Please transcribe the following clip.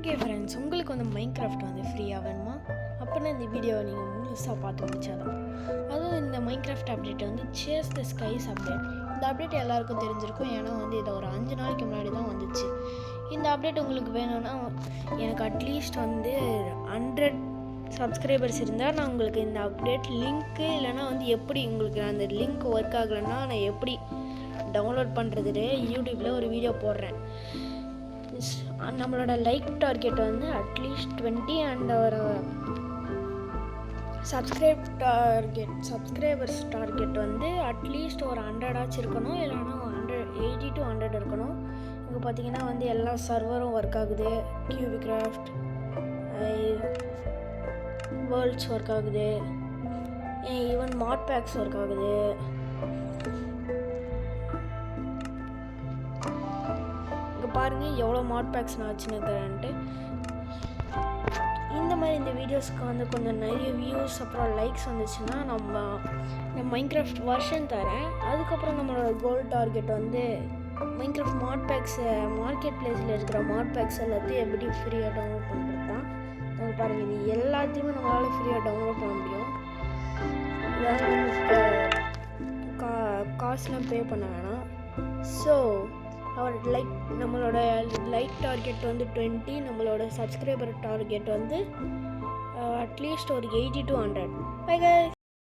Okay friends, உங்களுக்கு வந்து Minecraft வந்து ஃப்ரீயாக வேணுமா? அப்படின்னா இந்த வீடியோவை நீங்கள் முழுசாக பார்த்து முடிச்சாதான். அதுவும் இந்த மைன்கிராஃப்ட் அப்டேட் வந்து சேஸ் த ஸ்கைஸ் அப்டேட். இந்த அப்டேட் எல்லாருக்கும் தெரிஞ்சிருக்கும், ஏன்னா வந்து இதை ஒரு 5 நாளைக்கு முன்னாடி தான் வந்துச்சு. இந்த அப்டேட் உங்களுக்கு வேணும்னா எனக்கு அட்லீஸ்ட் வந்து 100 சப்ஸ்கிரைபர்ஸ் இருந்தால் நான் உங்களுக்கு இந்த அப்டேட் லிங்க்கு, இல்லைனா வந்து எப்படி உங்களுக்கு அந்த லிங்க் ஒர்க் ஆகலைன்னா நான் எப்படி டவுன்லோட் பண்ணுறதுலே யூடியூப்பில் ஒரு வீடியோ போடுறேன். நம்மளோட லைக் டார்கெட் வந்து அட்லீஸ்ட் 20 அண்ட் ஒரு சப்ஸ்கிரைபர்ஸ் டார்கெட் வந்து அட்லீஸ்ட் ஒரு 100 ஆச்சு இருக்கணும், இல்லைனா 80 to 100 இருக்கணும். இங்கே பார்த்தீங்கன்னா வந்து எல்லா சர்வரும் ஒர்க் ஆகுது. கியூபிகிராஃப்ட், வேர்ல்ட்ஸ் ஒர்க் ஆகுது, ஈவன் மாட் பேக்ஸ் ஒர்க் ஆகுது. பாருங்கள் எவ்வளோ மாட் பேக்ஸ் நான் வச்சுன்னுக்கிறேன்ட்டு. இந்த மாதிரி இந்த வீடியோஸ்க்கு வந்து கொஞ்சம் நிறைய வியூஸ் அப்புறம் லைக்ஸ் வந்துச்சுன்னா நம்ம மைன்கிராஃப்ட் வெர்ஷன் தரேன். அதுக்கப்புறம் நம்மளோட கோல் டார்கெட் வந்து மைன்கிராஃப்ட் மாட் பேக்ஸ் மார்க்கெட் பிளேஸில் இருக்கிற மாட் பேக்ஸ் எல்லாத்தையும் எப்படி ஃப்ரீயாக டவுன்லோட் பண்ணுறது தான். நம்ம பாருங்கள், இது எல்லாத்தையுமே நம்மளால் ஃப்ரீயாக டவுன்லோட் பண்ண முடியும். காசுலாம் பே பண்ண வேணாம். ஸோ நம்மளோட லைக் டார்கெட் வந்து 20, நம்மளோட சப்ஸ்கிரைபர் டார்கெட் வந்து அட்லீஸ்ட் ஒரு 80 to 100. Bye guys.